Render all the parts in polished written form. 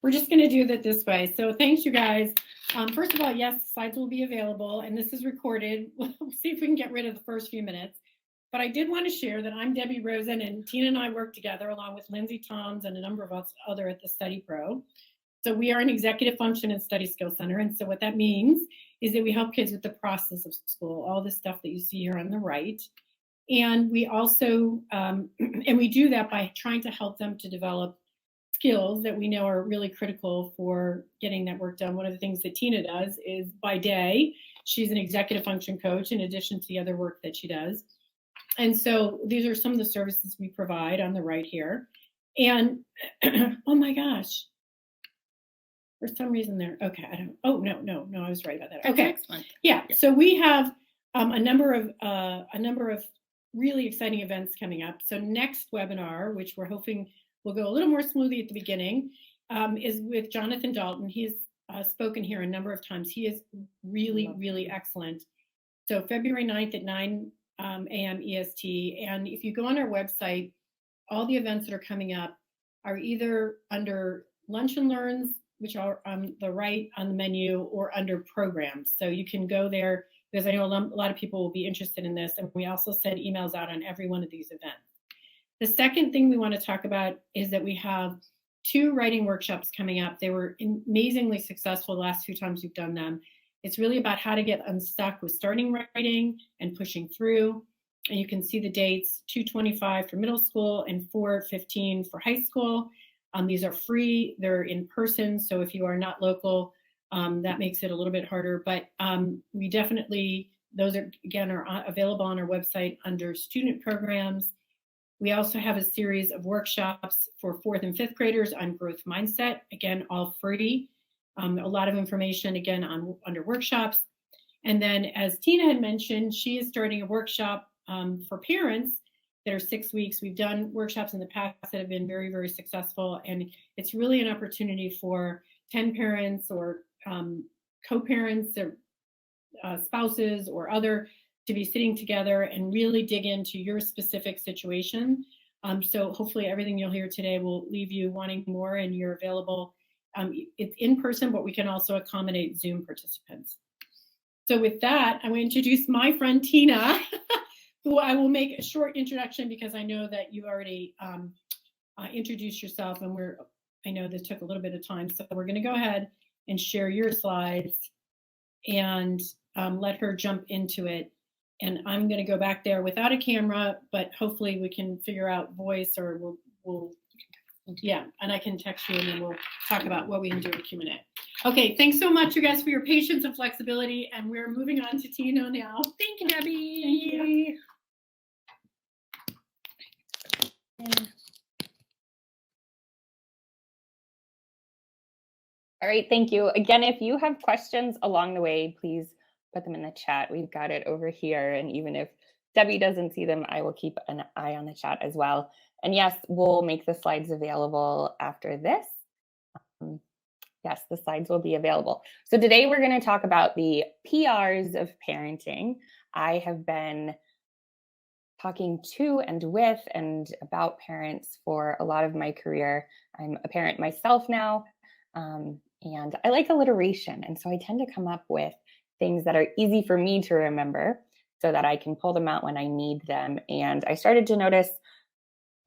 we're just going to do that this way. So thanks, you guys. First of all, yes, the slides will be available, and this is recorded. We'll see if we can get rid of the first few minutes. But I did want to share that I'm Debbie Rosen, and Tina and I work together along with Lindsay Toms and a number of us other at the Study Pro. So we are an executive function and study skill center. And so what that means is that we help kids with the process of school, all the stuff that you see here on the right. And we also, and we do that by trying to help them to develop skills that we know are really critical for getting that work done. One of the things that Tina does is by day, she's an executive function coach in addition to the other work that she does. And so these are some of the services we provide on the right here. And oh my gosh, for some reason there, okay, I don't, oh, no, I was right about that. Okay, excellent. Yeah, so we have a number of really exciting events coming up. So next webinar, which we're hoping will go a little more smoothly at the beginning, is with Jonathan Dalton. He's spoken here a number of times. He is really excellent. So February 9th at 9 a.m. EST. And if you go on our website, all the events that are coming up are either under Lunch and Learns, which are on the right on the menu, or under programs. So you can go there because I know a lot of people will be interested in this. And we also send emails out on every one of these events. The second thing we want to talk about is that we have 2 writing workshops coming up. They were amazingly successful the last few times we've done them. It's really about how to get unstuck with starting writing and pushing through. And you can see the dates, 2/25 for middle school and 4/15 for high school. These are free, they're in person. So if you are not local, that makes it a little bit harder. But we definitely, those are available on our website under student programs. We also have a series of workshops for 4th and 5th graders on growth mindset, again, all free. A lot of information, again, under workshops. And then as Tina had mentioned, she is starting a workshop for parents that are 6 weeks. We've done workshops in the past that have been very successful. And it's really an opportunity for 10 parents or co-parents or spouses or other to be sitting together and really dig into your specific situation. So hopefully everything you'll hear today will leave you wanting more, and you're available. It's in person, but we can also accommodate Zoom participants. So with that, I'm going to introduce my friend Tina, who I will make a short introduction because I know that you already introduced yourself, and I know this took a little bit of time. So we're going to go ahead and share your slides and let her jump into it. And I'm going to go back there without a camera, but hopefully we can figure out voice, or we'll yeah, and I can text you and then we'll talk about what we can do with Q&A. Okay, thanks so much, you guys, for your patience and flexibility. And we're moving on to Tina now. Thank you, Debbie. Thank you. All right, thank you. Again, if you have questions along the way, please put them in the chat. We've got it over here. And even if Debbie doesn't see them, I will keep an eye on the chat as well. And yes, we'll make the slides available after this. Yes, the slides will be available. So today we're going to talk about the PRs of parenting. I have been talking to and with and about parents for a lot of my career. I'm a parent myself now, and I like alliteration. And so I tend to come up with things that are easy for me to remember so that I can pull them out when I need them. And I started to notice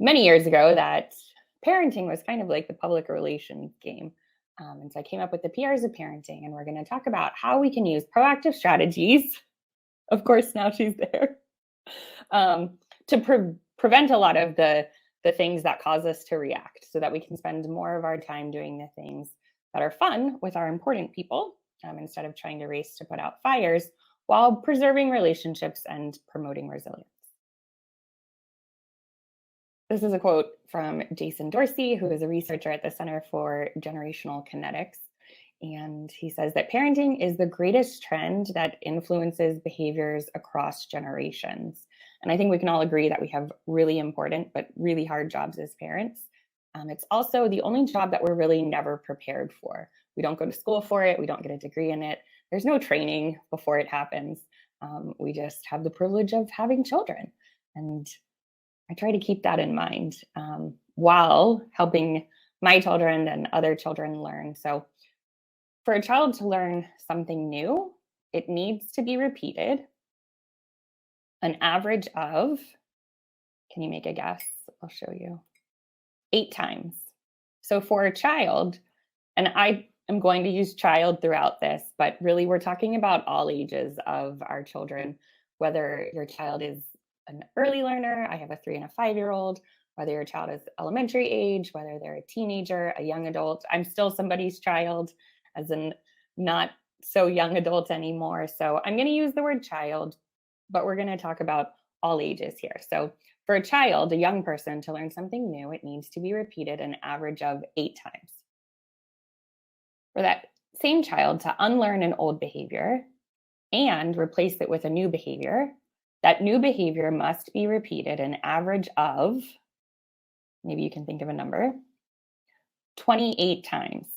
many years ago that parenting was kind of like the public relations game. And so I came up with the PRs of parenting, and we're going to talk about how we can use proactive strategies. Of course, now she's there. To prevent a lot of the things that cause us to react, so that we can spend more of our time doing the things that are fun with our important people, instead of trying to race to put out fires, while preserving relationships and promoting resilience. This is a quote from Jason Dorsey, who is a researcher at the Center for Generational Kinetics. And he says that parenting is the greatest trend that influences behaviors across generations. And I think we can all agree that we have really important but really hard jobs as parents. It's also the only job that we're really never prepared for. We don't go to school for it. We don't get a degree in it. There's no training before it happens. We just have the privilege of having children. And I try to keep that in mind while helping my children and other children learn. So for a child to learn something new, it needs to be repeated an average of, can you make a guess? I'll show you. 8 times. So for a child, and I am going to use child throughout this, but really we're talking about all ages of our children, whether your child is an early learner, I have a 3 and a 5-year-old, whether your child is elementary age, whether they're a teenager, a young adult. I'm still somebody's child, as in not so young adult anymore. So I'm going to use the word child, but we're going to talk about all ages here. So for a child, a young person, to learn something new, it needs to be repeated an average of 8 times. For that same child to unlearn an old behavior and replace it with a new behavior, that new behavior must be repeated an average of, maybe you can think of a number, 28 times.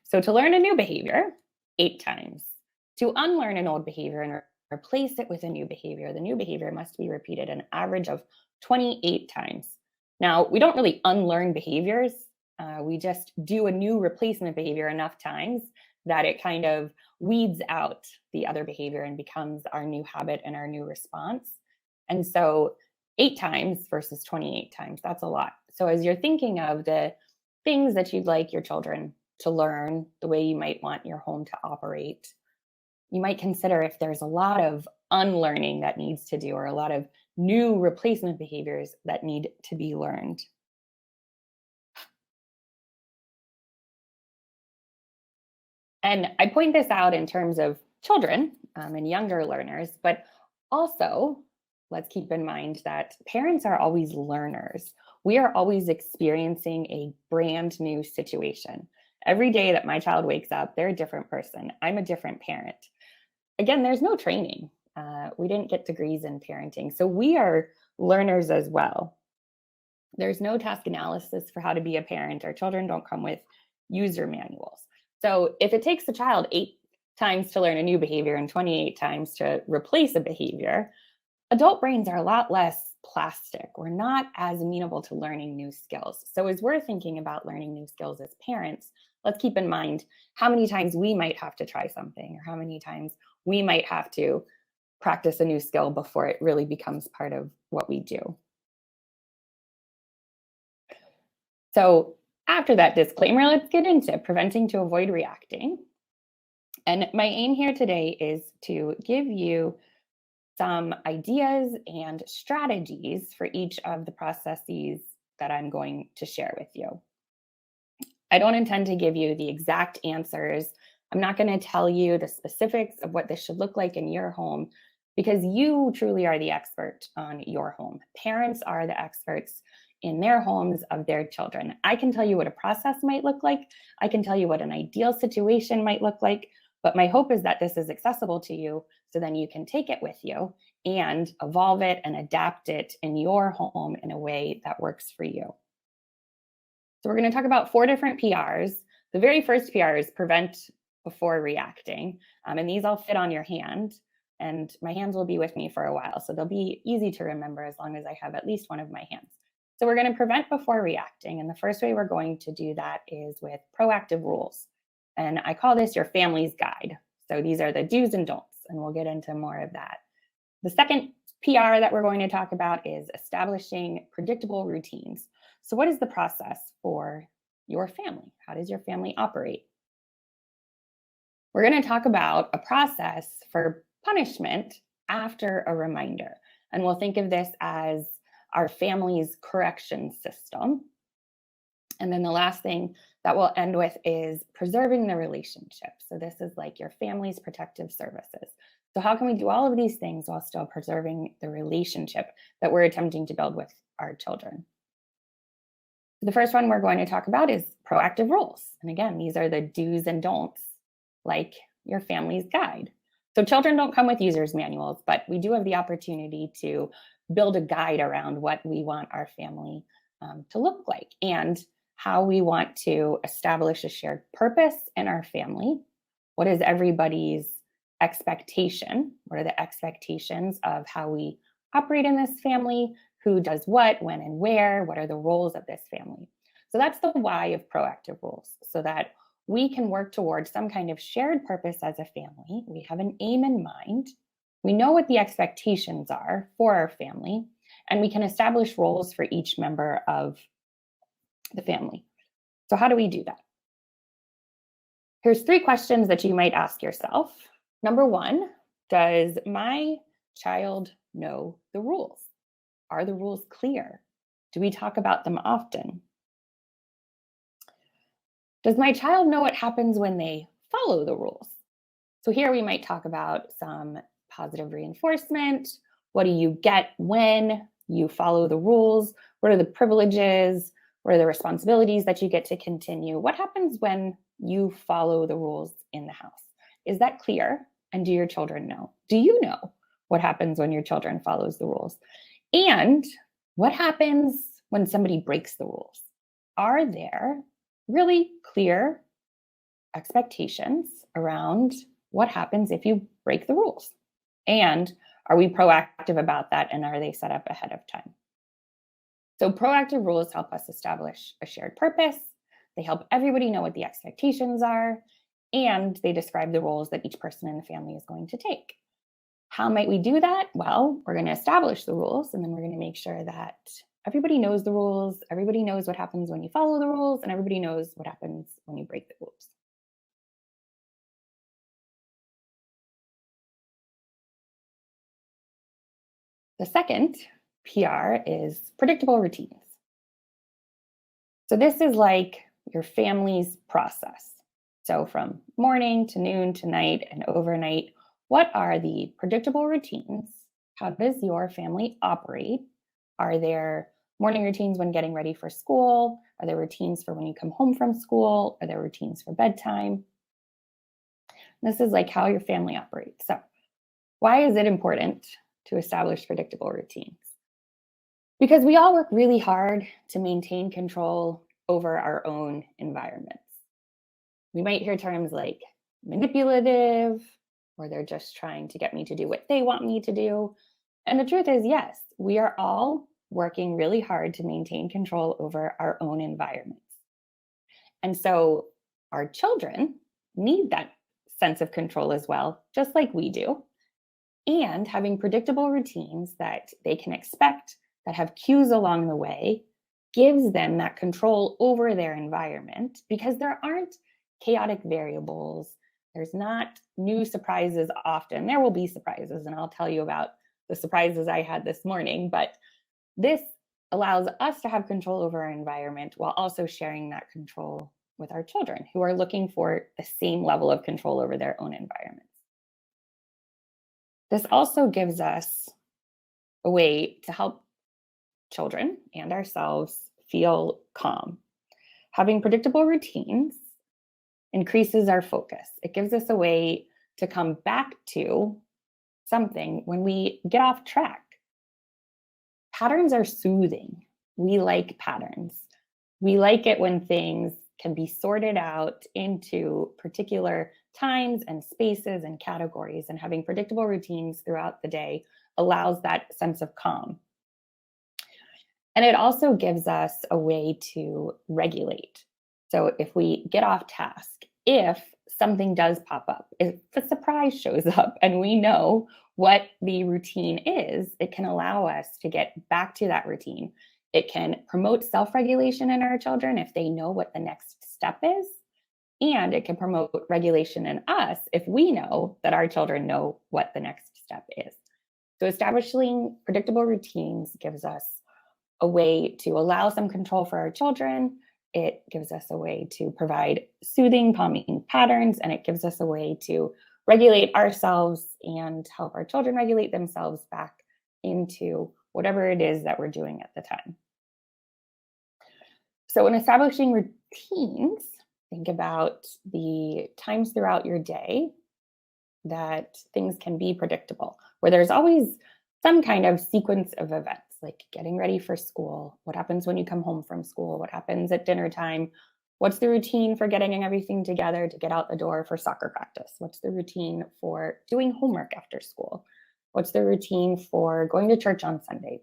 So to learn a new behavior, 8 times. To unlearn an old behavior and replace it with a new behavior, the new behavior must be repeated an average of 28 times. Now, we don't really unlearn behaviors. We just do a new replacement behavior enough times that it kind of weeds out the other behavior and becomes our new habit and our new response. And so 8 times versus 28 times, that's a lot. So as you're thinking of the things that you'd like your children to learn, the way you might want your home to operate, you might consider if there's a lot of unlearning that needs to do or a lot of new replacement behaviors that need to be learned. And I point this out in terms of children and younger learners, but also let's keep in mind that parents are always learners. We are always experiencing a brand new situation. Every day that my child wakes up, they're a different person. I'm a different parent. Again, there's no training. We didn't get degrees in parenting. So we are learners as well. There's no task analysis for how to be a parent. Our children don't come with user manuals. So if it takes a child 8 times to learn a new behavior and 28 times to replace a behavior, adult brains are a lot less plastic. We're not as amenable to learning new skills. So as we're thinking about learning new skills as parents, let's keep in mind how many times we might have to try something or how many times we might have to practice a new skill before it really becomes part of what we do. So after that disclaimer, let's get into preventing to avoid reacting. And my aim here today is to give you some ideas and strategies for each of the processes that I'm going to share with you. I don't intend to give you the exact answers. I'm not going to tell you the specifics of what this should look like in your home because you truly are the expert on your home. Parents are the experts in their homes of their children. I can tell you what a process might look like. I can tell you what an ideal situation might look like, but my hope is that this is accessible to you so then you can take it with you and evolve it and adapt it in your home in a way that works for you. So we're going to talk about 4 different PRs. The very first PR is prevent before reacting. And these all fit on your hand. And my hands will be with me for a while. So they'll be easy to remember as long as I have at least one of my hands. So we're going to prevent before reacting. And the first way we're going to do that is with proactive rules. And I call this your family's guide. So these are the do's and don'ts. And we'll get into more of that. The second PR that we're going to talk about is establishing predictable routines. So what is the process for your family? How does your family operate? We're going to talk about a process for punishment after a reminder. And we'll think of this as our family's correction system. And then the last thing that we'll end with is preserving the relationship. So this is like your family's protective services. So how can we do all of these things while still preserving the relationship that we're attempting to build with our children? The first one we're going to talk about is proactive rules. And again, these are the do's and don'ts, like your family's guide. So children don't come with user's manuals, but we do have the opportunity to build a guide around what we want our family to look like and how we want to establish a shared purpose in our family. What is everybody's expectation? What are the expectations of how we operate in this family? Who does what, when, and where? What are the roles of this family? So that's the why of proactive rules, so that we can work towards some kind of shared purpose as a family. We have an aim in mind. We know what the expectations are for our family, and we can establish roles for each member of the family. So how do we do that? Here's 3 questions that you might ask yourself. Number 1, does my child know the rules? Are the rules clear? Do we talk about them often? Does my child know what happens when they follow the rules? So here we might talk about some positive reinforcement. What do you get when you follow the rules? What are the privileges? What are the responsibilities that you get to continue? What happens when you follow the rules in the house? Is that clear? And do your children know? Do you know what happens when your children follows the rules? And what happens when somebody breaks the rules? Are there really clear expectations around what happens if you break the rules? And are we proactive about that? And are they set up ahead of time? So proactive rules help us establish a shared purpose. They help everybody know what the expectations are, and they describe the roles that each person in the family is going to take. How might we do that? Well, we're going to establish the rules, and then we're going to make sure that everybody knows the rules, everybody knows what happens when you follow the rules, and everybody knows what happens when you break the rules. The second PR is predictable routines. So this is like your family's process. So from morning to noon to night and overnight, what are the predictable routines? How does your family operate? Are there morning routines when getting ready for school? Are there routines for when you come home from school? Are there routines for bedtime? This is like how your family operates. So why is it important to establish predictable routines? Because we all work really hard to maintain control over our own environments. We might hear terms like manipulative, or they're just trying to get me to do what they want me to do. And the truth is, yes, we are all working really hard to maintain control over our own environments. And so our children need that sense of control as well, just like we do. And having predictable routines that they can expect, that have cues along the way, gives them that control over their environment, because there aren't chaotic variables. There's not new surprises often. There will be surprises, and I'll tell you about the surprises I had this morning, but this allows us to have control over our environment while also sharing that control with our children, who are looking for the same level of control over their own environments. This also gives us a way to help children and ourselves feel calm. Having predictable routines increases our focus. It gives us a way to come back to something when we get off track. Patterns are soothing. We like patterns. We like it when things can be sorted out into particular times and spaces and categories, and having predictable routines throughout the day allows that sense of calm. And it also gives us a way to regulate. So if we get off task, if something does pop up, if a surprise shows up and we know what the routine is, it can allow us to get back to that routine. It can promote self-regulation in our children if they know what the next step is. And it can promote regulation in us if we know that our children know what the next step is. So establishing predictable routines gives us a way to allow some control for our children. It gives us a way to provide soothing, calming patterns, and it gives us a way to regulate ourselves and help our children regulate themselves back into whatever it is that we're doing at the time. So in establishing routines, think about the times throughout your day that things can be predictable, where there's always some kind of sequence of events, like getting ready for school. What happens when you come home from school? What happens at dinner time? What's the routine for getting everything together to get out the door for soccer practice? What's the routine for doing homework after school? What's the routine for going to church on Sunday?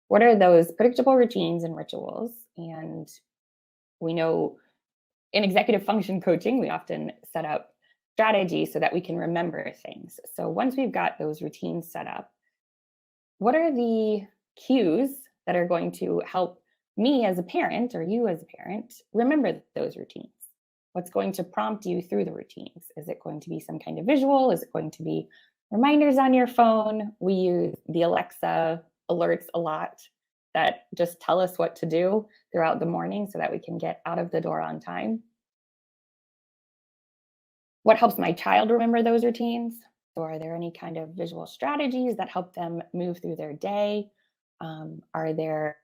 What are those predictable routines and rituals? And We know in executive function coaching, we often set up strategies so that we can remember things. So once we've got those routines set up, what are the cues that are going to help me as a parent or you as a parent remember those routines? What's going to prompt you through the routines? Is it going to be some kind of visual? Is it going to be reminders on your phone? We use the Alexa alerts a lot that just tell us what to do throughout the morning so that we can get out of the door on time. What helps my child remember those routines? So are there any kind of visual strategies that help them move through their day? Are there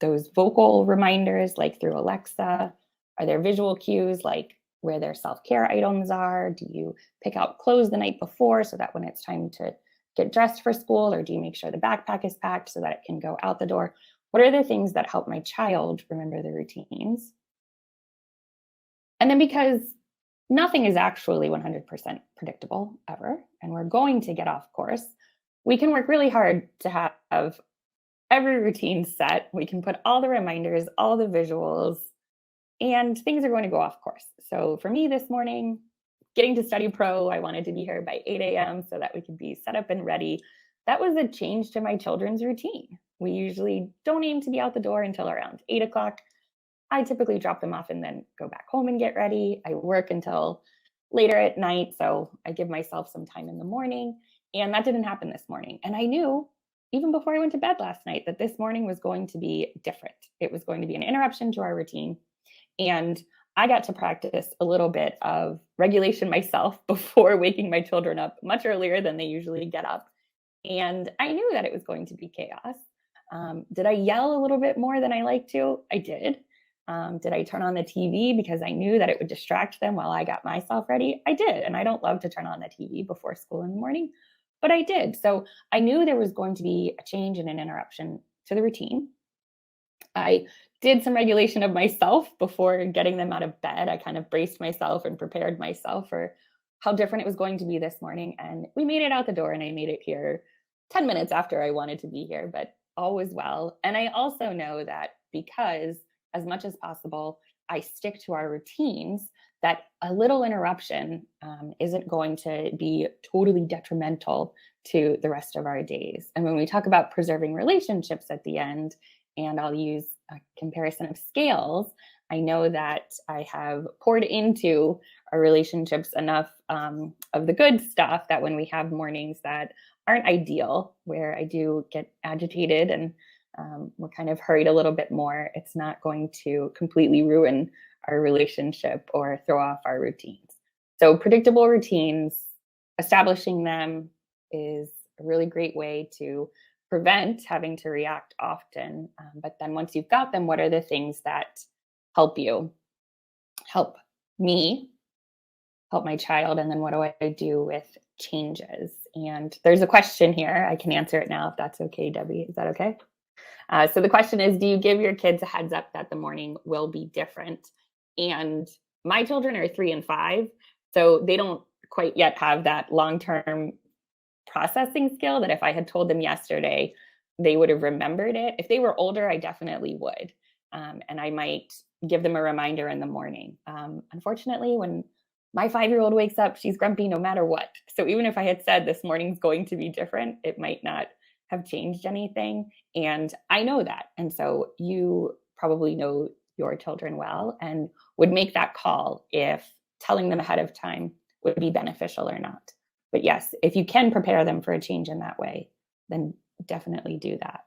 those vocal reminders like through Alexa? Are there visual cues like where their self-care items are? Do you pick out clothes the night before so that when it's time to get dressed for school, or do you make sure the backpack is packed so that it can go out the door? What are the things that help my child remember the routines? And then, because nothing is actually 100% predictable ever, and we're going to get off course, we can work really hard to have every routine set. We can put all the reminders, all the visuals, and things are going to go off course. So for me this morning, getting to Study Pro, I wanted to be here by 8 a.m. so that we could be set up and ready. That was a change to my children's routine. We usually don't aim to be out the door until around 8 o'clock. I typically drop them off and then go back home and get ready. I work until later at night, so I give myself some time in the morning. And that didn't happen this morning. And I knew even before I went to bed last night that this morning was going to be different. It was going to be an interruption to our routine. And I got to practice a little bit of regulation myself before waking my children up much earlier than they usually get up. And I knew that it was going to be chaos. Did I yell a little bit more than I like to? I did. Did I turn on the TV because I knew that it would distract them while I got myself ready? I did. And I don't love to turn on the TV before school in the morning, but I did. So I knew there was going to be a change and an interruption to the routine. I did some regulation of myself before getting them out of bed. I kind of braced myself and prepared myself for how different it was going to be this morning. And we made it out the door, and I made it here 10 minutes after I wanted to be here, but all was well. And I also know that because, as much as possible, I stick to our routines, that a little interruption isn't going to be totally detrimental to the rest of our days. And when we talk about preserving relationships at the end, and I'll use a comparison of scales, I know that I have poured into our relationships enough of the good stuff that when we have mornings that aren't ideal, where I do get agitated and we're kind of hurried a little bit more, it's not going to completely ruin our relationship or throw off our routines. So predictable routines, establishing them is a really great way to prevent having to react often. But then once you've got them, what are the things that help you, help me, help my child? And then what do I do with changes? And there's a question here. I can answer it now if that's okay, Debbie. Is that okay? So the question is, do you give your kids a heads up that the morning will be different? And my children are 3 and 5, so they don't quite yet have that long-term processing skill that if I had told them yesterday, they would have remembered it. If they were older, I definitely would. And I might give them a reminder in the morning. Unfortunately, when my 5-year-old wakes up, she's grumpy no matter what. So even if I had said this morning's going to be different, it might not have changed anything. And I know that. And so you probably know your children well and would make that call if telling them ahead of time would be beneficial or not. But yes, if you can prepare them for a change in that way, then definitely do that.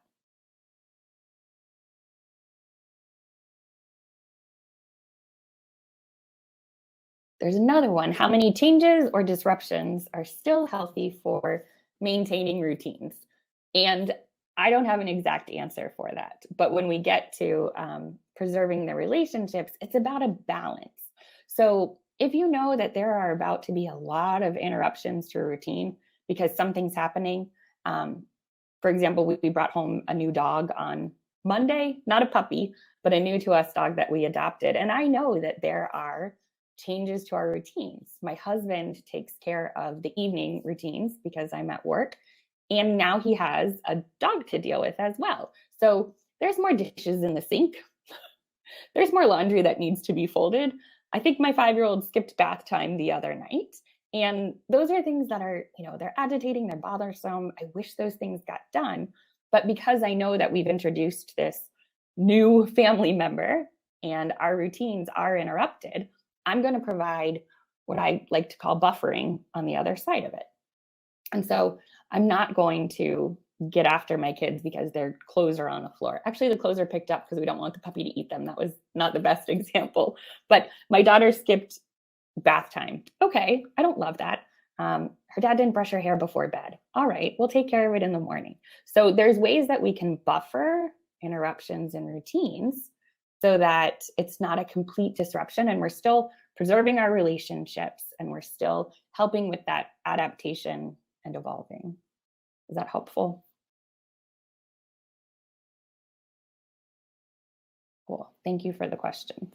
There's another one. How many changes or disruptions are still healthy for maintaining routines? And I don't have an exact answer for that. But when we get to preserving the relationships, it's about a balance. So if you know that there are about to be a lot of interruptions to a routine because something's happening, for example, we brought home a new dog on Monday, not a puppy, but a new to us dog that we adopted. And I know that there are changes to our routines. My husband takes care of the evening routines because I'm at work. And now he has a dog to deal with as well. So there's more dishes in the sink. There's more laundry that needs to be folded. I think my 5-year-old skipped bath time the other night. And those are things that are, they're agitating, they're bothersome. I wish those things got done. But because I know that we've introduced this new family member and our routines are interrupted, I'm going to provide what I like to call buffering on the other side of it. And so I'm not going to get after my kids because their clothes are on the floor. Actually, the clothes are picked up because we don't want the puppy to eat them. That was not the best example. But my daughter skipped bath time. Okay, I don't love that. Her dad didn't brush her hair before bed. All right, we'll take care of it in the morning. So there's ways that we can buffer interruptions and routines so that it's not a complete disruption and we're still preserving our relationships and we're still helping with that adaptation and evolving. Is that helpful? Cool. Thank you for the questions.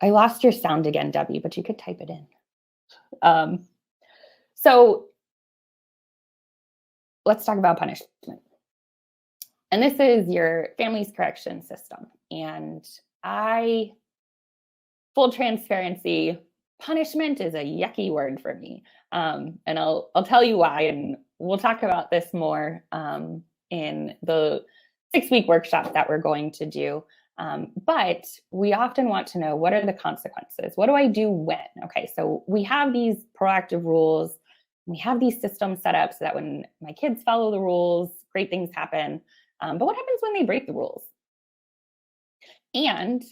I lost your sound again, Debbie, but you could type it in. So let's talk about punishment. And this is your family's correction system. And full transparency, punishment is a yucky word for me. And I'll tell you why, and we'll talk about this more in the 6-week workshop that we're going to do. But we often want to know, what are the consequences? What do I do when? Okay, so we have these proactive rules. We have these systems set up so that when my kids follow the rules, great things happen. But what happens when they break the rules? And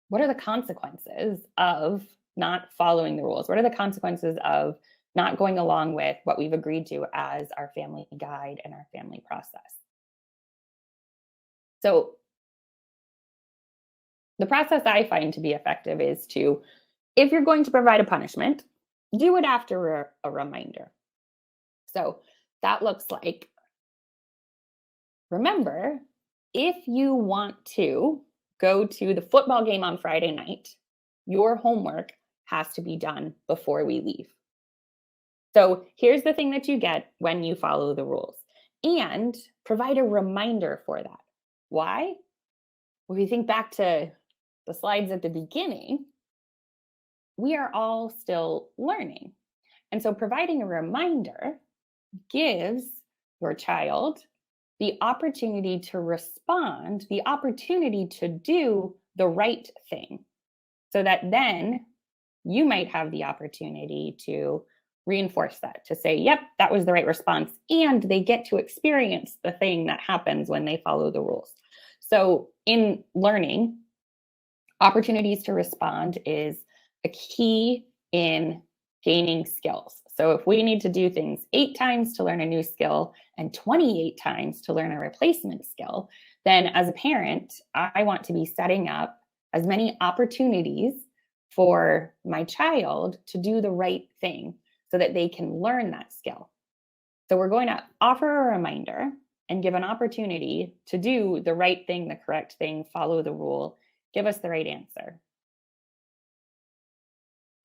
what are the consequences of not following the rules? What are the consequences of not going along with what we've agreed to as our family guide and our family process? So the process I find to be effective is to, if you're going to provide a punishment, do it after a reminder. So that looks like, remember, if you want to go to the football game on Friday night, your homework has to be done before we leave. So here's the thing that you get when you follow the rules, and provide a reminder for that. Why? Well, if you think back to the slides at the beginning, we are all still learning. And so providing a reminder gives your child the opportunity to respond, the opportunity to do the right thing, so that then you might have the opportunity to reinforce that, to say, yep, that was the right response. And they get to experience the thing that happens when they follow the rules. So in learning, opportunities to respond is a key in gaining skills. So if we need to do things 8 times to learn a new skill and 28 times to learn a replacement skill, then as a parent, I want to be setting up as many opportunities for my child to do the right thing so that they can learn that skill. So we're going to offer a reminder and give an opportunity to do the right thing, the correct thing, follow the rule, give us the right answer.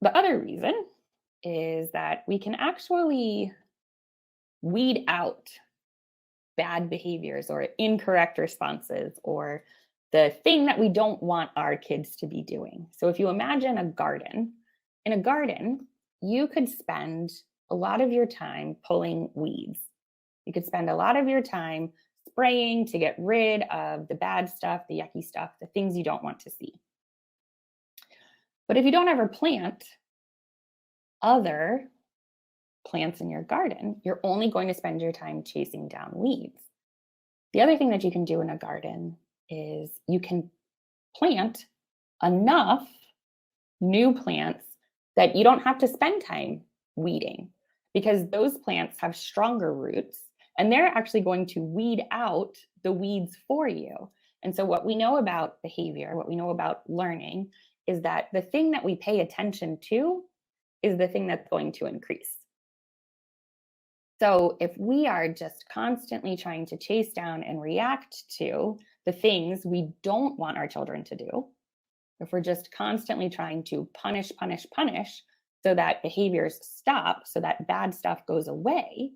The other reason is that we can actually weed out bad behaviors or incorrect responses or the thing that we don't want our kids to be doing. So if you imagine a garden, in a garden, you could spend a lot of your time pulling weeds. You could spend a lot of your time spraying to get rid of the bad stuff, the yucky stuff, the things you don't want to see. But if you don't ever plant other plants in your garden, you're only going to spend your time chasing down weeds. The other thing that you can do in a garden is you can plant enough new plants that you don't have to spend time weeding, because those plants have stronger roots and they're actually going to weed out the weeds for you. And so what we know about behavior, what we know about learning, is that the thing that we pay attention to is the thing that's going to increase. So if we are just constantly trying to chase down and react to the things we don't want our children to do, if we're just constantly trying to punish so that behaviors stop, so that bad stuff goes away,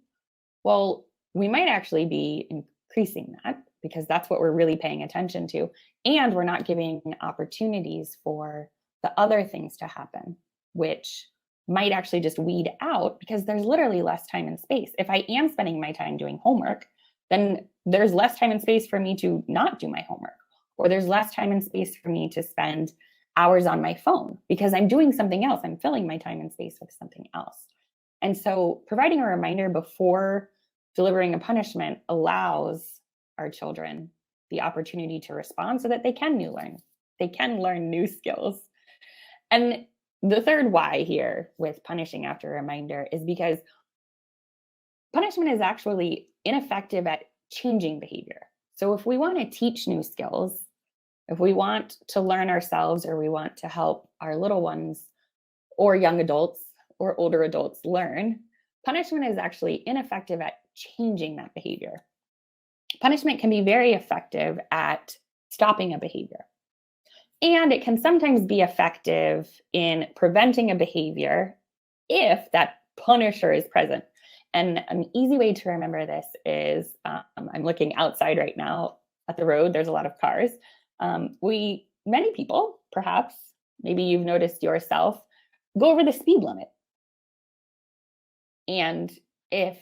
well, we might actually be increasing that, because that's what we're really paying attention to. And we're not giving opportunities for the other things to happen, which might actually just weed out because there's literally less time and space. If I am spending my time doing homework, then there's less time and space for me to not do my homework, or there's less time and space for me to spend hours on my phone because I'm doing something else. I'm filling my time and space with something else. And so providing a reminder before delivering a punishment allows our children the opportunity to respond so that they can learn new skills. And the third why here with punishing after a reminder is because punishment is actually ineffective at changing behavior. So if we want to teach new skills, if we want to learn ourselves, or we want to help our little ones or young adults or older adults learn, punishment is actually ineffective at changing that behavior. Punishment can be very effective at stopping a behavior. And it can sometimes be effective in preventing a behavior if that punisher is present. And an easy way to remember this is, I'm looking outside right now at the road. There's a lot of cars. Many people, perhaps, maybe you've noticed yourself, go over the speed limit. And if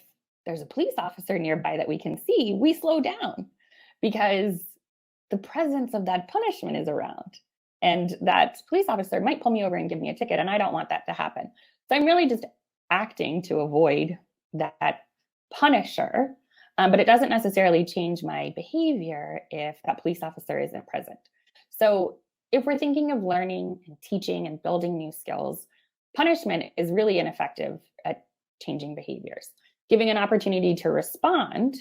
there's a police officer nearby that we can see, we slow down because the presence of that punishment is around. And that police officer might pull me over and give me a ticket, and I don't want that to happen. So I'm really just acting to avoid that punisher, but it doesn't necessarily change my behavior if that police officer isn't present. So if we're thinking of learning and teaching and building new skills, punishment is really ineffective at changing behaviors. Giving an opportunity to respond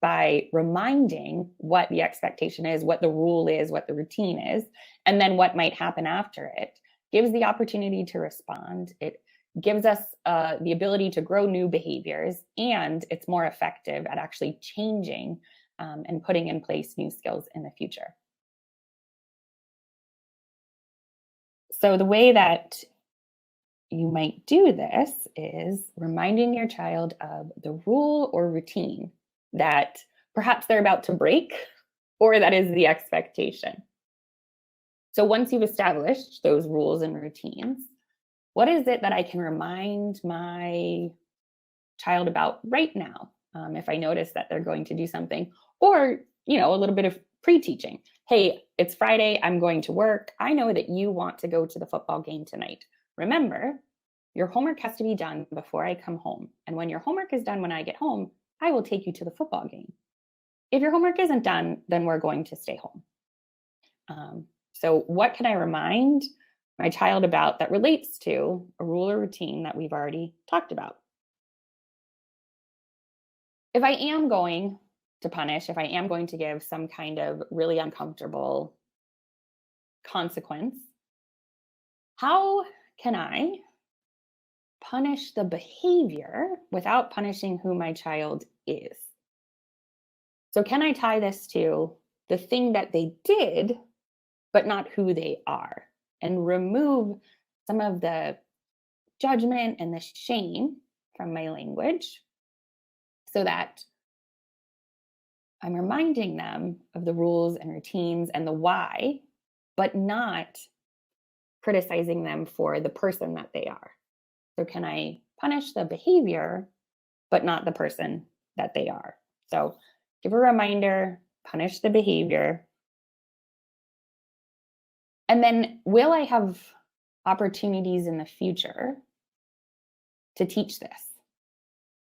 by reminding what the expectation is, what the rule is, what the routine is, and then what might happen after it, gives the opportunity to respond. It gives us the ability to grow new behaviors, and it's more effective at actually changing and putting in place new skills in the future. So the way that you might do this is reminding your child of the rule or routine that perhaps they're about to break, or that is the expectation. So once you've established those rules and routines, what is it that I can remind my child about right now? If I notice that they're going to do something, or, a little bit of pre-teaching. Hey, it's Friday, I'm going to work. I know that you want to go to the football game tonight. Remember, your homework has to be done before I come home. And when your homework is done when I get home, I will take you to the football game. If your homework isn't done, then we're going to stay home. So what can I remind my child about that relates to a rule or routine that we've already talked about? If I am going to punish, if I am going to give some kind of really uncomfortable consequence, how can I punish the behavior without punishing who my child is? So can I tie this to the thing that they did, but not who they are, and remove some of the judgment and the shame from my language so that I'm reminding them of the rules and routines and the why, but not criticizing them for the person that they are. So can I punish the behavior, but not the person that they are? So give a reminder, punish the behavior. And then will I have opportunities in the future to teach this?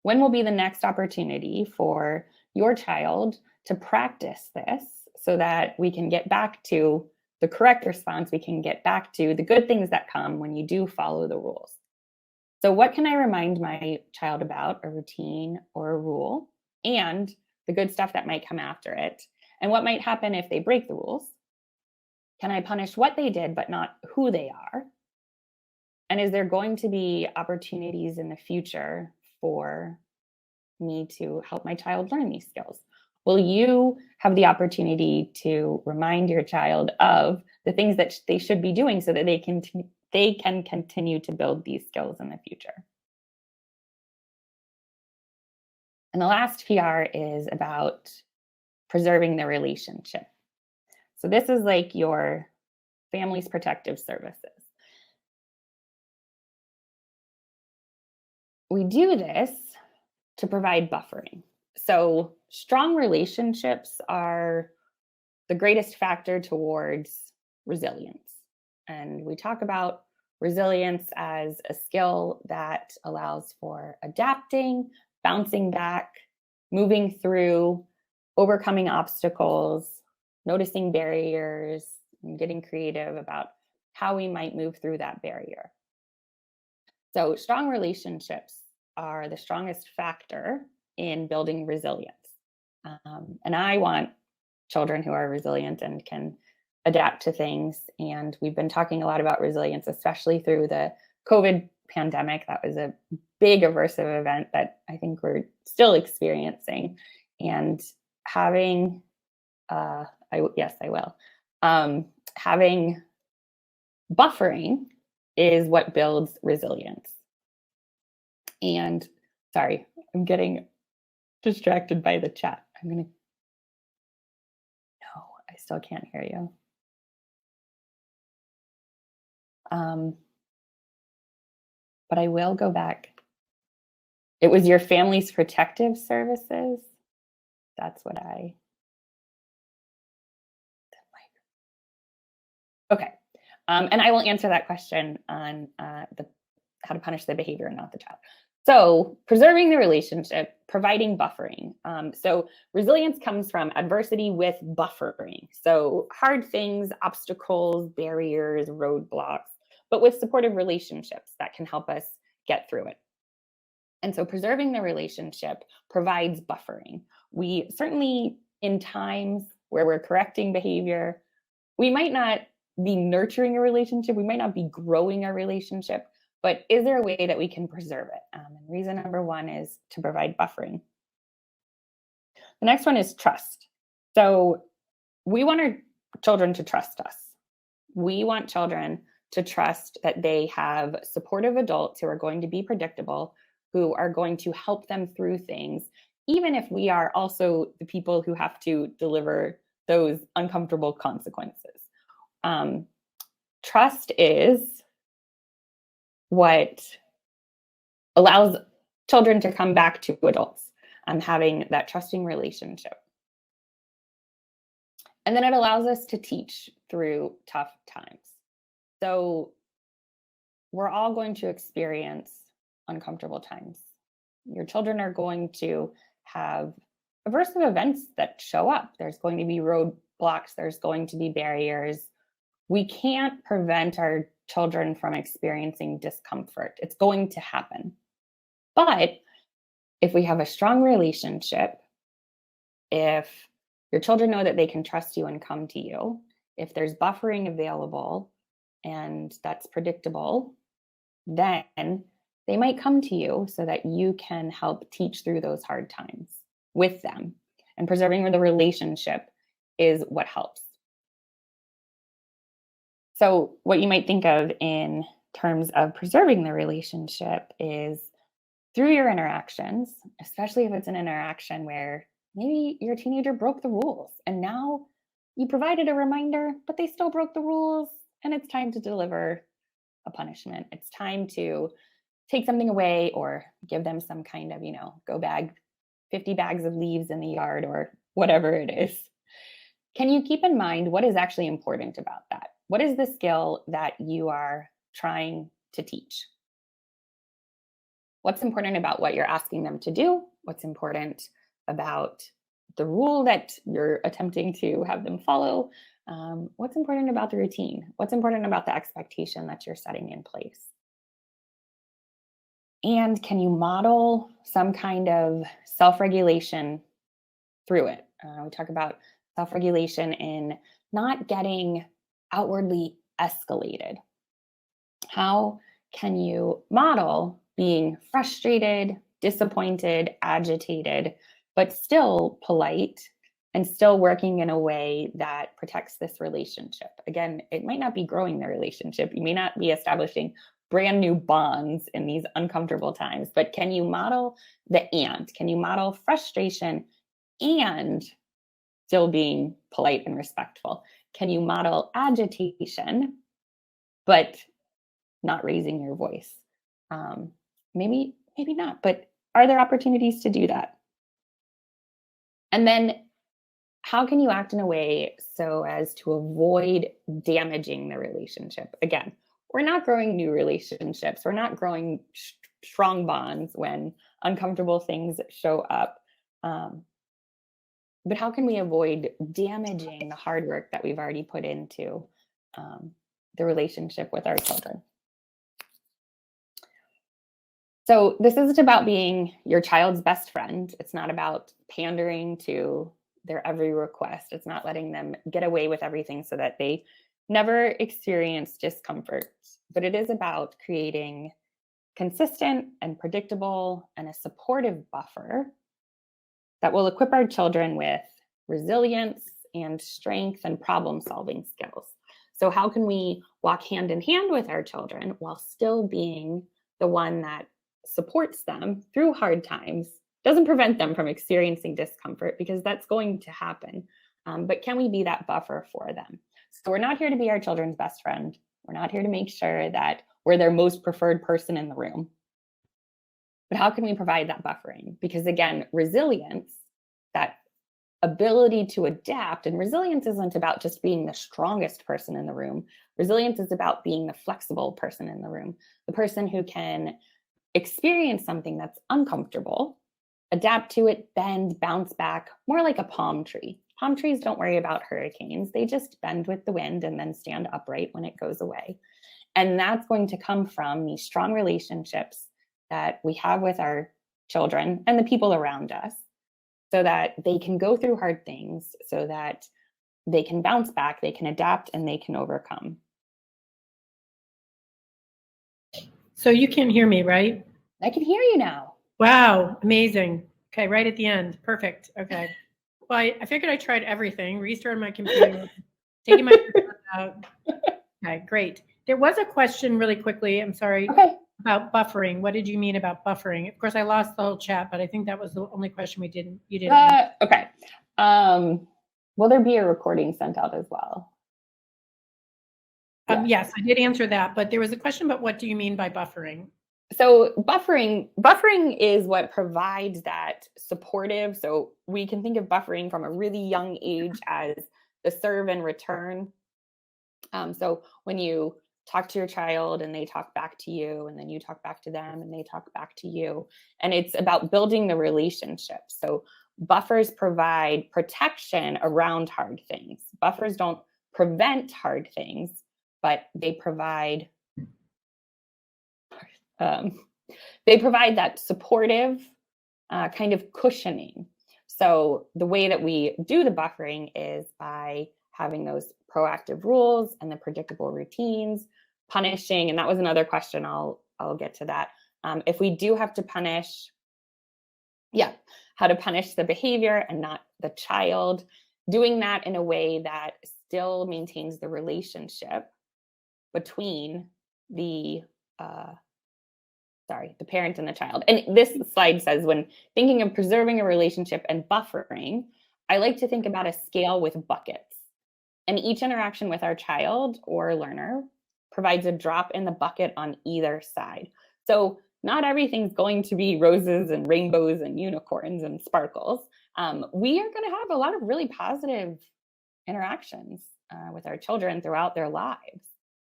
When will be the next opportunity for your child to practice this so that we can get back to the correct response? We can get back to the good things that come when you do follow the rules. So what can I remind my child about, a routine or a rule, and the good stuff that might come after it? And what might happen if they break the rules? Can I punish what they did, but not who they are? And is there going to be opportunities in the future for me to help my child learn these skills? Will you have the opportunity to remind your child of the things that they should be doing so that they can continue to build these skills in the future? And the last PR is about preserving the relationship. So this is like your family's protective services. We do this to provide buffering. So strong relationships are the greatest factor towards resilience. And we talk about resilience as a skill that allows for adapting, bouncing back, moving through, overcoming obstacles, noticing barriers, and getting creative about how we might move through that barrier. So, strong relationships are the strongest factor in building resilience. And I want children who are resilient and can adapt to things. And we've been talking a lot about resilience, especially through the COVID pandemic. That was a big aversive event that I think we're still experiencing. And having, yes, I will. Having buffering is what builds resilience. And sorry, I'm getting distracted by the chat. No, I still can't hear you. But I will go back. It was your family's protective services. That's what I. Okay. And I will answer that question on how to punish the behavior, not the child. So preserving the relationship, providing buffering. So resilience comes from adversity with buffering. So hard things, obstacles, barriers, roadblocks, but with supportive relationships that can help us get through it. And so preserving the relationship provides buffering. We certainly, in times where we're correcting behavior, we might not be nurturing a relationship, we might not be growing a relationship, but is there a way that we can preserve it? And reason number one is to provide buffering. The next one is trust. So we want our children to trust us. We want children to trust that they have supportive adults who are going to be predictable, who are going to help them through things, even if we are also the people who have to deliver those uncomfortable consequences. Trust is what allows children to come back to adults, having that trusting relationship. And then it allows us to teach through tough times. So we're all going to experience uncomfortable times. Your children are going to have aversive events that show up. There's going to be roadblocks, there's going to be barriers. We can't prevent our children from experiencing discomfort. It's going to happen. But if we have a strong relationship, if your children know that they can trust you and come to you, if there's buffering available and that's predictable, then they might come to you so that you can help teach through those hard times with them. And preserving the relationship is what helps. So what you might think of in terms of preserving the relationship is through your interactions, especially if it's an interaction where maybe your teenager broke the rules and now you provided a reminder, but they still broke the rules and it's time to deliver a punishment. It's time to take something away or give them some kind of, go bag 50 bags of leaves in the yard or whatever it is. Can you keep in mind what is actually important about that? What is the skill that you are trying to teach? What's important about what you're asking them to do? What's important about the rule that you're attempting to have them follow? What's important about the routine? What's important about the expectation that you're setting in place? And can you model some kind of self-regulation through it? We talk about self-regulation in not getting outwardly escalated. How can you model being frustrated, disappointed, agitated, but still polite and still working in a way that protects this relationship? Again, it might not be growing the relationship. You may not be establishing brand new bonds in these uncomfortable times, but can you model the and? Can you model frustration and still being polite and respectful? Can you model agitation, but not raising your voice? Maybe not, but are there opportunities to do that? And then how can you act in a way so as to avoid damaging the relationship? Again, we're not growing new relationships. We're not growing strong bonds when uncomfortable things show up. But how can we avoid damaging the hard work that we've already put into the relationship with our children? So this isn't about being your child's best friend. It's not about pandering to their every request. It's not letting them get away with everything so that they never experience discomfort. But it is about creating consistent and predictable and a supportive buffer that will equip our children with resilience and strength and problem-solving skills. So how can we walk hand in hand with our children while still being the one that supports them through hard times, doesn't prevent them from experiencing discomfort, because that's going to happen. But can we be that buffer for them? So we're not here to be our children's best friend. We're not here to make sure that we're their most preferred person in the room. But how can we provide that buffering? Because again, resilience, that ability to adapt, and resilience isn't about just being the strongest person in the room. Resilience is about being the flexible person in the room, the person who can experience something that's uncomfortable, adapt to it, bend, bounce back, more like a palm tree. Palm trees don't worry about hurricanes. They just bend with the wind and then stand upright when it goes away. And that's going to come from these strong relationships that we have with our children and the people around us, so that they can go through hard things, so that they can bounce back, they can adapt, and they can overcome. So you can hear me, right? I can hear you now. Wow, amazing. Okay, right at the end. Perfect. Okay. Well, I figured I tried everything, restarted my computer, taking my out. Okay, great. There was a question really quickly, I'm sorry, about buffering. What did you mean about buffering? Of course, I lost the whole chat, but I think that was the only question you didn't answer. Okay. Will there be a recording sent out as well? Yes, I did answer that, but there was a question about what do you mean by buffering? So buffering is what provides that supportive. So we can think of buffering from a really young age as the serve and return. So when you talk to your child and they talk back to you, and then you talk back to them and they talk back to you, and it's about building the relationship. So buffers provide protection around hard things. Buffers don't prevent hard things, but they provide that supportive kind of cushioning. So the way that we do the buffering is by having those proactive rules and the predictable routines, punishing, and that was another question. I'll get to that. If we do have to punish, how to punish the behavior and not the child, doing that in a way that still maintains the relationship between the parent and the child. And this slide says, when thinking of preserving a relationship and buffering, I like to think about a scale with buckets. And each interaction with our child or learner provides a drop in the bucket on either side. So not everything's going to be roses and rainbows and unicorns and sparkles. We are going to have a lot of really positive interactions with our children throughout their lives.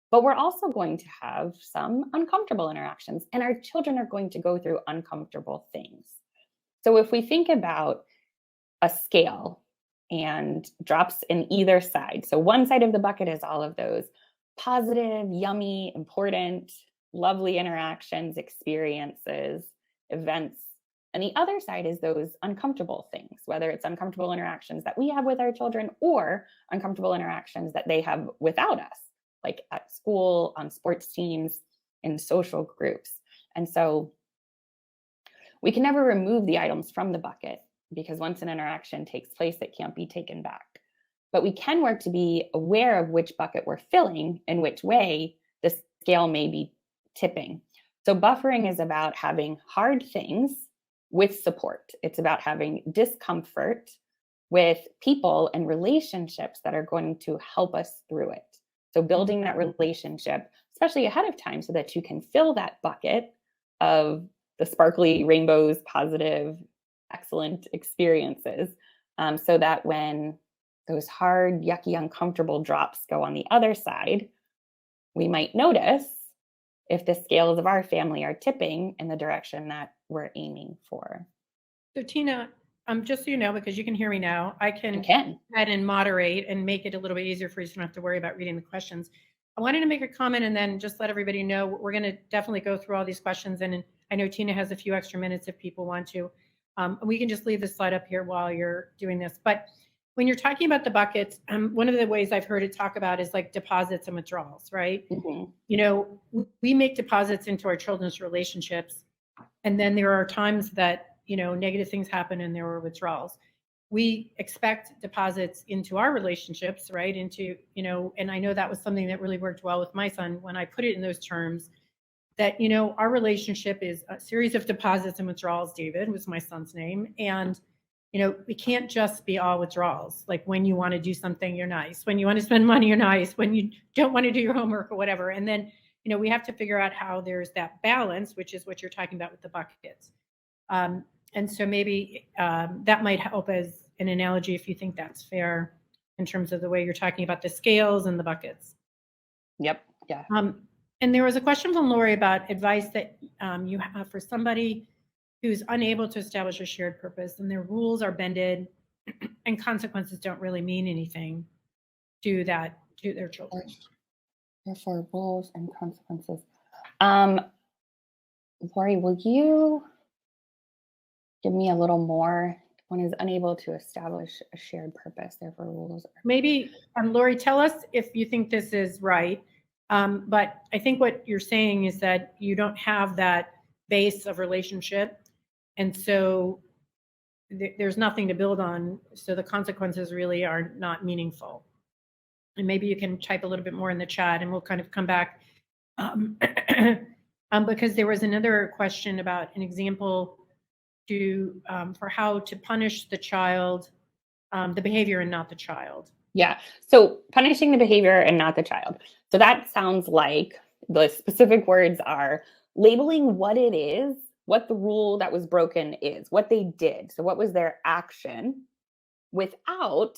But we're also going to have some uncomfortable interactions, and our children are going to go through uncomfortable things. So if we think about a scale and drops in either side, so one side of the bucket is all of those positive, yummy, important, lovely interactions, experiences, events. And the other side is those uncomfortable things, whether it's uncomfortable interactions that we have with our children or uncomfortable interactions that they have without us, like at school, on sports teams, in social groups. And so we can never remove the items from the bucket, because once an interaction takes place, it can't be taken back. But we can work to be aware of which bucket we're filling and which way the scale may be tipping. So buffering is about having hard things with support. It's about having discomfort with people and relationships that are going to help us through it. So building that relationship, especially ahead of time, so that you can fill that bucket of the sparkly rainbows, positive, excellent experiences, so that when those hard, yucky, uncomfortable drops go on the other side, we might notice if the scales of our family are tipping in the direction that we're aiming for. So Tina, just so you know, because you can hear me now, I can You can. go ahead and moderate and make it a little bit easier for you so you don't have to worry about reading the questions. I wanted to make a comment and then just let everybody know we're going to definitely go through all these questions. And I know Tina has a few extra minutes if people want to. We can just leave the slide up here while you're doing this. But when you're talking about the buckets, one of the ways I've heard it talk about is like deposits and withdrawals, right? Mm-hmm. You know, we make deposits into our children's relationships. And then there are times that, you know, negative things happen and there are withdrawals. We expect deposits into our relationships, right? Into, you know, and I know that was something that really worked well with my son when I put it in those terms, that, you know, our relationship is a series of deposits and withdrawals. David was my son's name. And, you know, it can't just be all withdrawals. Like when you want to do something, you're nice. When you want to spend money, you're nice. When you don't want to do your homework or whatever. And then, you know, we have to figure out how there's that balance, which is what you're talking about with the buckets. And so maybe that might help as an analogy if you think that's fair in terms of the way you're talking about the scales and the buckets. Yep. Yeah. And there was a question from Lori about advice that you have for somebody who's unable to establish a shared purpose and their rules are bended and consequences don't really mean anything to their children. Therefore, rules and consequences. Lori, will you give me a little more? One is unable to establish a shared purpose, therefore rules. Maybe, Lori, tell us if you think this is right. But I think what you're saying is that you don't have that base of relationship. And so there's nothing to build on. So the consequences really are not meaningful. And maybe you can type a little bit more in the chat and we'll kind of come back. Because there was another question about an example for how to punish the child, the behavior and not the child. Yeah. So punishing the behavior and not the child. So that sounds like the specific words are labeling what it is, what the rule that was broken is, what they did. So what was their action, without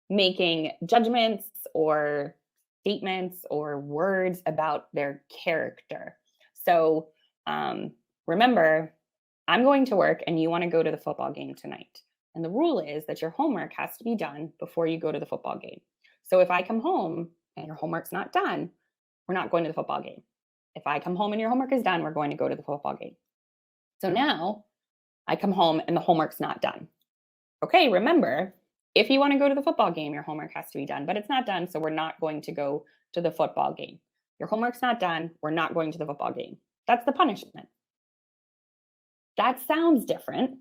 making judgments or statements or words about their character. So remember, I'm going to work and you want to go to the football game tonight. And the rule is that your homework has to be done before you go to the football game. So if I come home and your homework's not done, we're not going to the football game. If I come home and your homework is done, we're going to go to the football game. So now I come home and the homework's not done. Okay, remember, if you want to go to the football game, your homework has to be done, but it's not done, so we're not going to go to the football game. Your homework's not done, we're not going to the football game. That's the punishment. That sounds different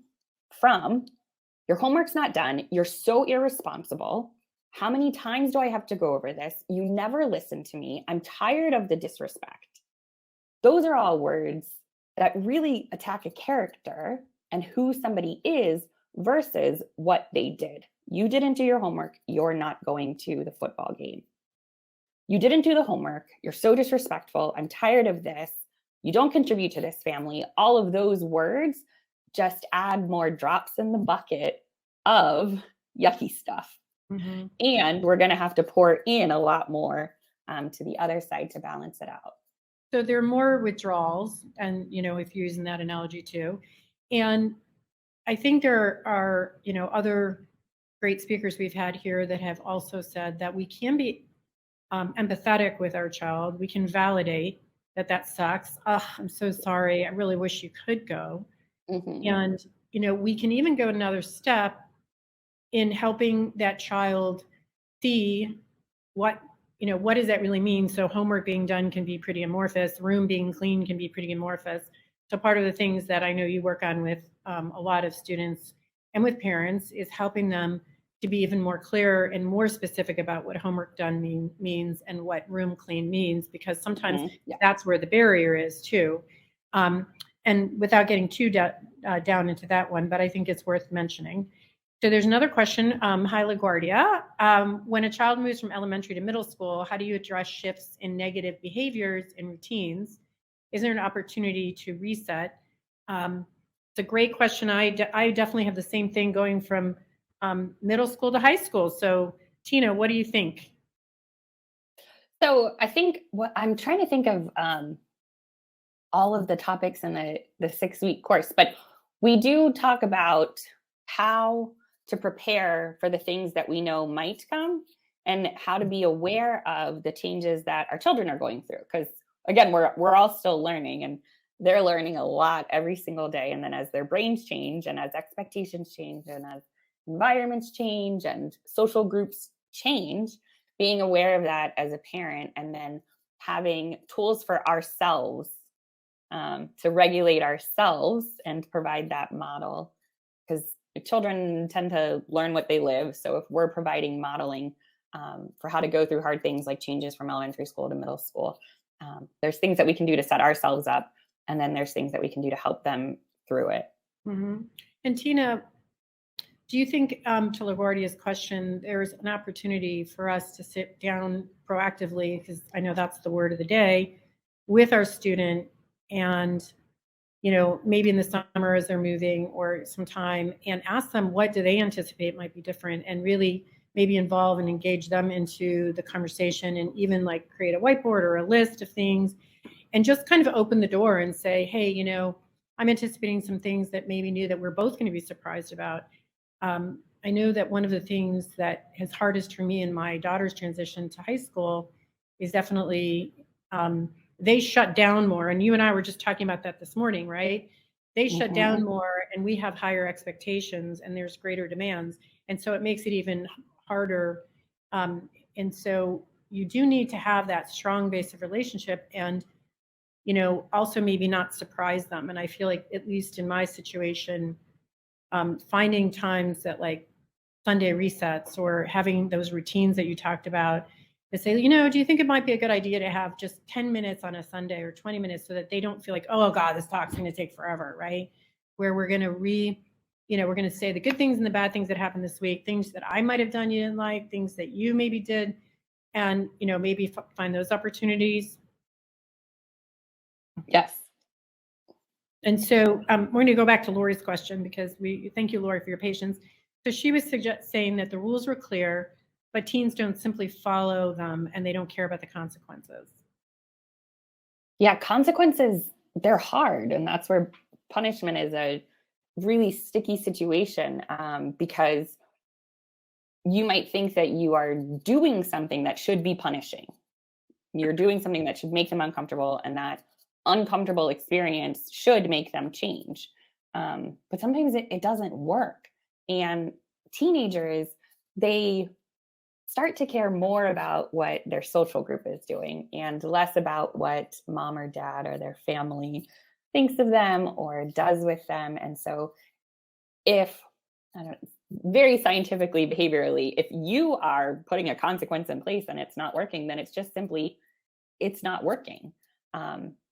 from your homework's not done, you're so irresponsible. How many times do I have to go over this? You never listen to me. I'm tired of the disrespect. Those are all words that really attack a character and who somebody is versus what they did. You didn't do your homework, you're not going to the football game. You didn't do the homework, you're so disrespectful, I'm tired of this, you don't contribute to this family. All of those words just add more drops in the bucket of yucky stuff. Mm-hmm. And we're going to have to pour in a lot more to the other side to balance it out. So there are more withdrawals, and, you know, if you're using that analogy too. And I think there are, you know, other great speakers we've had here that have also said that we can be empathetic with our child. We can validate that sucks. Oh, I'm so sorry. I really wish you could go. Mm-hmm. And, you know, we can even go another step in helping that child see what does that really mean? So homework being done can be pretty amorphous. Room being clean can be pretty amorphous. So part of the things that I know you work on with a lot of students and with parents is helping them to be even more clear and more specific about what homework done means and what room clean means, because sometimes that's where the barrier is too. And without getting too down into that one, but I think it's worth mentioning. So there's another question. Hi, LaGuardia. When a child moves from elementary to middle school, how do you address shifts in negative behaviors and routines? Is there an opportunity to reset? It's a great question. I definitely have the same thing going from middle school to high school. So Tina, what do you think? So I think what I'm trying to think of all of the topics in the 6-week course, but we do talk about how to prepare for the things that we know might come and how to be aware of the changes that our children are going through. Because again, we're all still learning, and they're learning a lot every single day. And then as their brains change and as expectations change and as environments change and social groups change, being aware of that as a parent and then having tools for ourselves to regulate ourselves and provide that model, because children tend to learn what they live. So if we're providing modeling for how to go through hard things like changes from elementary school to middle school, there's things that we can do to set ourselves up, and then there's things that we can do to help them through it. Mm-hmm. And Tina, do you think, to LaGuardia's question, there's an opportunity for us to sit down proactively, because I know that's the word of the day, with our student and, maybe in the summer as they're moving or sometime, and ask them what do they anticipate might be different, and really maybe involve and engage them into the conversation, and even like create a whiteboard or a list of things, and just kind of open the door and say, hey, I'm anticipating some things that maybe new that we're both going to be surprised about. I know that one of the things that is hardest for me in my daughter's transition to high school is definitely they shut down more. And you and I were just talking about that this morning, right? They shut down more, and we have higher expectations, and there's greater demands. And so it makes it even harder. And so you do need to have that strong base of relationship, and also maybe not surprise them. And I feel like, at least in my situation, finding times that, like Sunday resets or having those routines that you talked about, to say, do you think it might be a good idea to have just 10 minutes on a Sunday or 20 minutes, so that they don't feel like, oh God, this talk's going to take forever, right? Where we're going to we're going to say the good things and the bad things that happened this week, things that I might have done you didn't like, things that you maybe did, and maybe find those opportunities. Yes. And so we're going to go back to Lori's question, because thank you, Lori, for your patience. So she was saying that the rules were clear, but teens don't simply follow them, and they don't care about the consequences. Yeah, consequences, they're hard. And that's where punishment is a really sticky situation, because you might think that you are doing something that should be punishing. You're doing something that should make them uncomfortable, and that uncomfortable experience should make them change. But sometimes it doesn't work. And teenagers, they start to care more about what their social group is doing and less about what mom or dad or their family thinks of them or does with them. And so if, I don't know, very scientifically, behaviorally, if you are putting a consequence in place and it's not working, then it's just simply, it's not working.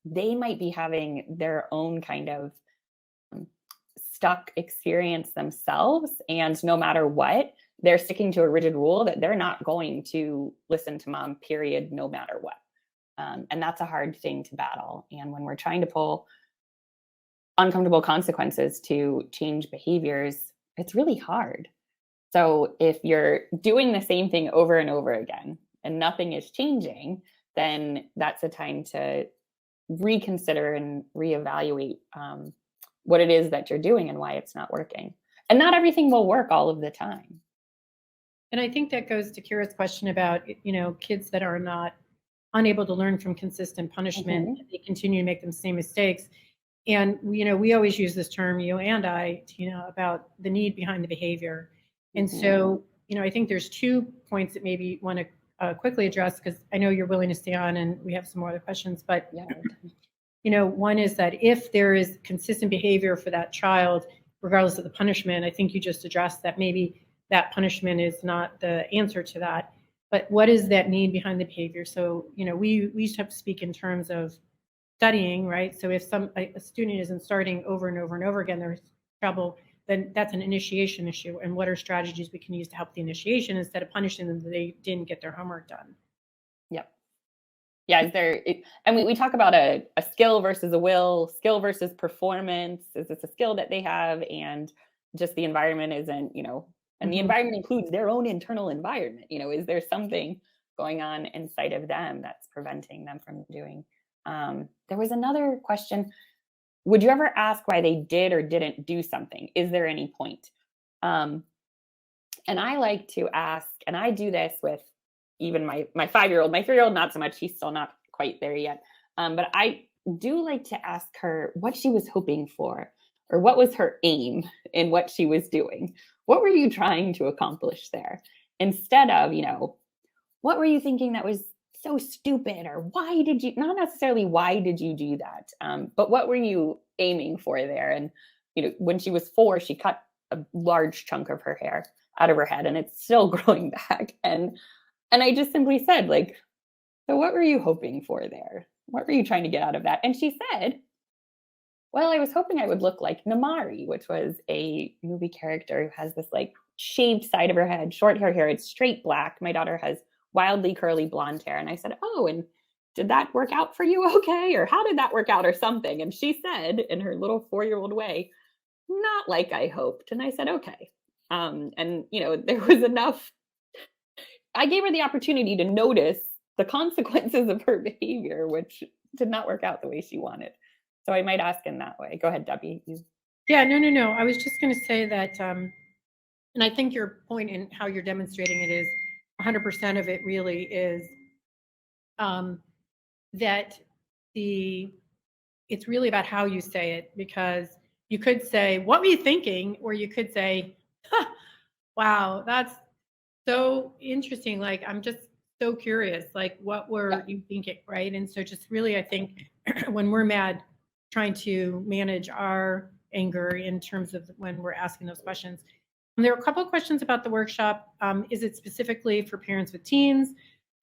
They might be having their own kind of stuck experience themselves. And no matter what, they're sticking to a rigid rule that they're not going to listen to mom, period, no matter what. And that's a hard thing to battle. And when we're trying to pull uncomfortable consequences to change behaviors, it's really hard. So if you're doing the same thing over and over again and nothing is changing, then that's a time to reconsider and reevaluate what it is that you're doing and why it's not working. And not everything will work all of the time. And I think that goes to Kira's question about, kids that are not unable to learn from consistent punishment. They continue to make the same mistakes. And, we always use this term, you and I, about the need behind the behavior. And so, I think there's 2 points that maybe you want to quickly address, because I know you're willing to stay on and we have some more other questions. But, one is that if there is consistent behavior for that child, regardless of the punishment, I think you just addressed that maybe that punishment is not the answer to that. But what is that need behind the behavior? So, we used to have to speak in terms of studying, right? So if a student isn't starting over and over and over again, there's trouble. then that's an initiation issue. And what are strategies we can use to help the initiation instead of punishing them that they didn't get their homework done? Yep. Yeah, and we talk about a skill versus a will, skill versus performance. Is this a skill that they have, and just the environment isn't, and the environment includes their own internal environment. Is there something going on inside of them that's preventing them from doing? There was another question. Would you ever ask why they did or didn't do something? Is there any point? And I like to ask, and I do this with even my 5-year-old, my 3-year-old, not so much. He's still not quite there yet. But I do like to ask her what she was hoping for, or what was her aim in what she was doing. What were you trying to accomplish there? Instead of, what were you thinking that was so stupid, or why did you, not necessarily why did you do that, but what were you aiming for there? And, when she was 4, she cut a large chunk of her hair out of her head, and it's still growing back. And I just simply said, like, so what were you hoping for there? What were you trying to get out of that? And she said, well, I was hoping I would look like Namari, which was a movie character who has this like shaved side of her head, short hair, it's straight black. My daughter has wildly curly blonde hair. And I said, oh, and did that work out for you okay? Or how did that work out or something? And she said in her little 4-year-old way, not like I hoped. And I said, okay. And, there was enough. I gave her the opportunity to notice the consequences of her behavior, which did not work out the way she wanted. So I might ask in that way. Go ahead, Debbie. Yeah, no. I was just going to say that, and I think your point in how you're demonstrating it is 100% of it really is that it's really about how you say it, because you could say, what were you thinking? Or you could say, wow, that's so interesting. Like, I'm just so curious, like, what were you thinking, right? And so just really, I think when we're mad, trying to manage our anger in terms of when we're asking those questions. And there are a couple of questions about the workshop. Is it specifically for parents with teens?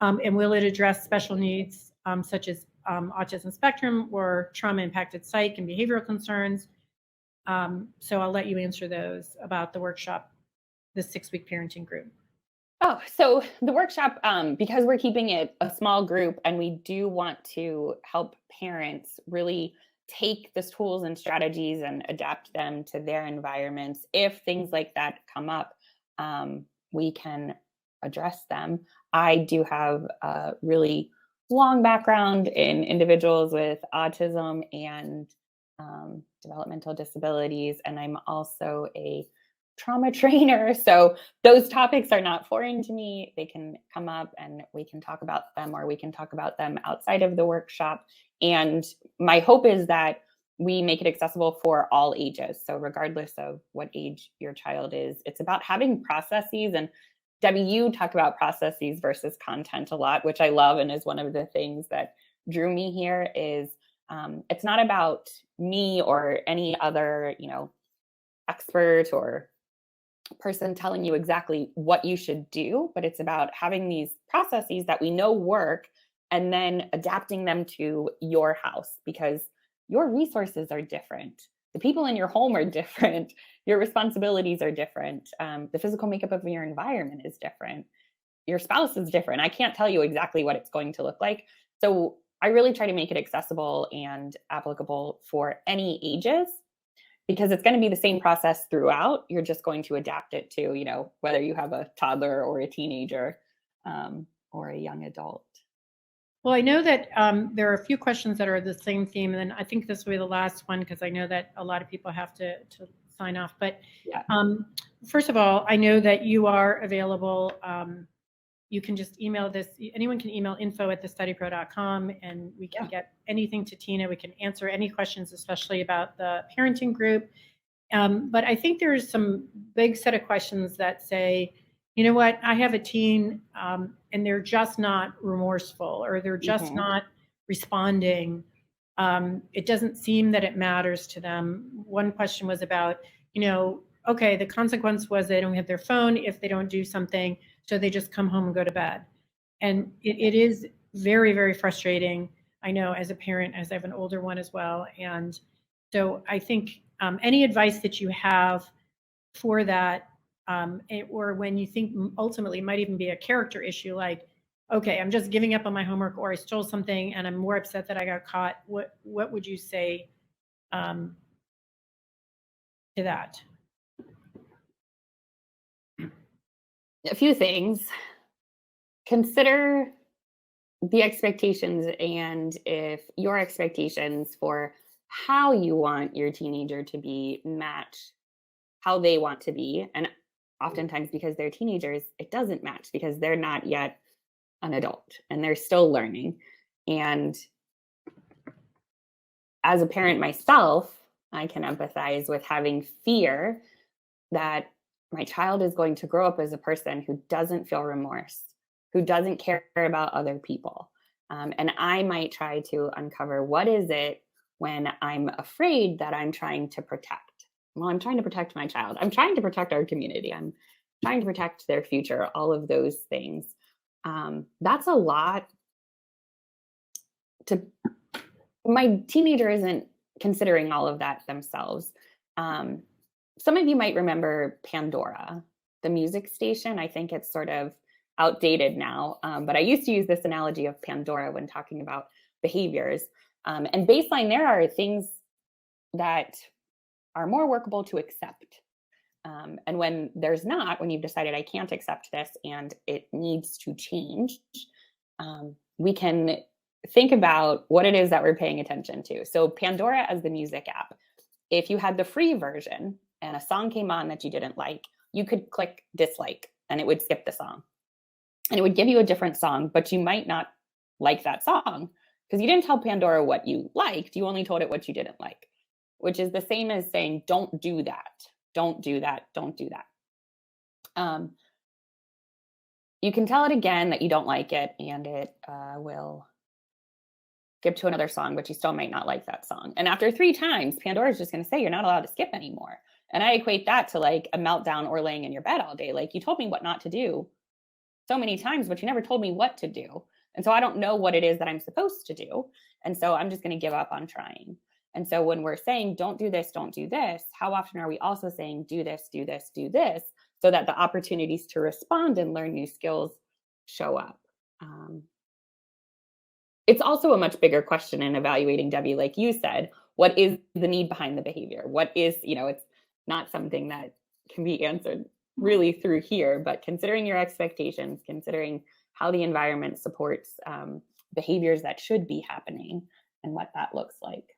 And will it address special needs such as autism spectrum or trauma impacted psych and behavioral concerns? So I'll let you answer those about the workshop, the 6-week parenting group. Oh, so the workshop, because we're keeping it a small group and we do want to help parents really take the tools and strategies and adapt them to their environments. If things like that come up, we can address them. I do have a really long background in individuals with autism and developmental disabilities, and I'm also a trauma trainer. So those topics are not foreign to me. They can come up and we can talk about them, or we can talk about them outside of the workshop. And my hope is that we make it accessible for all ages. So regardless of what age your child is, it's about having processes. And Debbie, you talk about processes versus content a lot, which I love. And is one of the things that drew me here is it's not about me or any other, expert or person telling you exactly what you should do, but it's about having these processes that we know work and then adapting them to your house, because your resources are different. The people in your home are different. Your responsibilities are different. The physical makeup of your environment is different. Your spouse is different. I can't tell you exactly what it's going to look like. So I really try to make it accessible and applicable for any ages, because it's going to be the same process throughout. You're just going to adapt it to, whether you have a toddler or a teenager or a young adult. Well, I know that there are a few questions that are the same theme, and then I think this will be the last one, because I know that a lot of people have to sign off. But yeah. First of all, I know that you are available. You can just email this. Anyone can email info@thestudypro.com, and we can get anything to Tina. We can answer any questions, especially about the parenting group. But I think there's some big set of questions that say, you know what, I have a teen and they're just not remorseful, or they're just not responding. It doesn't seem that it matters to them. One question was about, okay, the consequence was they don't have their phone if they don't do something, so they just come home and go to bed. And it is very, very frustrating. I know, as a parent, as I have an older one as well. And so I think any advice that you have for that, or when you think ultimately might even be a character issue, like, okay, I'm just giving up on my homework, or I stole something and I'm more upset that I got caught. What would you say to that? A few things. Consider the expectations, and if your expectations for how you want your teenager to be match how they want to be. And oftentimes, because they're teenagers, it doesn't match because they're not yet an adult and they're still learning. And as a parent myself, I can empathize with having fear that my child is going to grow up as a person who doesn't feel remorse, who doesn't care about other people. And I might try to uncover, what is it when I'm afraid that I'm trying to protect? Well, I'm trying to protect my child. I'm trying to protect our community. I'm trying to protect their future, all of those things. That's a lot to, my teenager isn't considering all of that themselves. Some of you might remember Pandora, the music station. I think it's sort of outdated now, but I used to use this analogy of Pandora when talking about behaviors. And baseline, there are things that are more workable to accept. And when there's not, when you've decided I can't accept this and it needs to change, we can think about what it is that we're paying attention to. So Pandora as the music app, if you had the free version and a song came on that you didn't like, you could click dislike and it would skip the song. And it would give you a different song, but you might not like that song because you didn't tell Pandora what you liked. You only told it what you didn't like, which is the same as saying, don't do that, don't do that, don't do that. You can tell it again that you don't like it, and it will skip to another song, but you still might not like that song. And after 3 times, Pandora is just going to say, you're not allowed to skip anymore. And I equate that to like a meltdown or laying in your bed all day. Like, you told me what not to do so many times, but you never told me what to do. And so I don't know what it is that I'm supposed to do. And so I'm just going to give up on trying. And so when we're saying, don't do this, how often are we also saying, do this, do this, do this, so that the opportunities to respond and learn new skills show up? It's also a much bigger question in evaluating, Debbie, like you said, what is the need behind the behavior? What is, it's not something that can be answered really through here, but considering your expectations, considering how the environment supports behaviors that should be happening and what that looks like.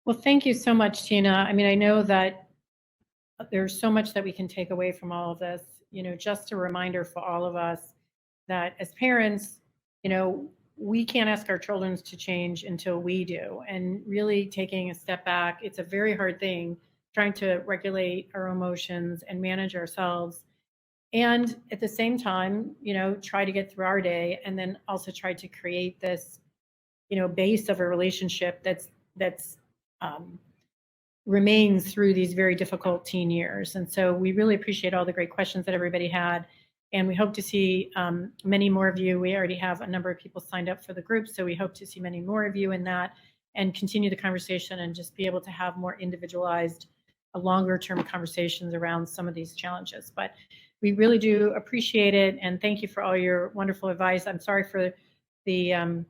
Well, thank you so much, Tina. I mean, I know that there's so much that we can take away from all of this, just a reminder for all of us that as parents, we can't ask our children to change until we do. And really taking a step back, it's a very hard thing, trying to regulate our emotions and manage ourselves. And at the same time, try to get through our day, and then also try to create this, base of a relationship that's remains through these very difficult teen years. And so we really appreciate all the great questions that everybody had. And we hope to see many more of you. We already have a number of people signed up for the group, so we hope to see many more of you in that and continue the conversation and just be able to have more individualized, longer term conversations around some of these challenges. But we really do appreciate it, and thank you for all your wonderful advice. I'm sorry for the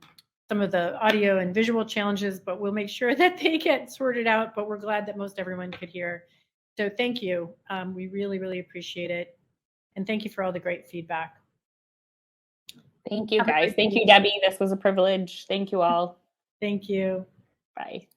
some of the audio and visual challenges, but we'll make sure that they get sorted out. But we're glad that most everyone could hear. So thank you. We really, really appreciate it. And thank you for all the great feedback. Thank you, guys. Thank you, Debbie. This was a privilege. Thank you all. Thank you. Bye.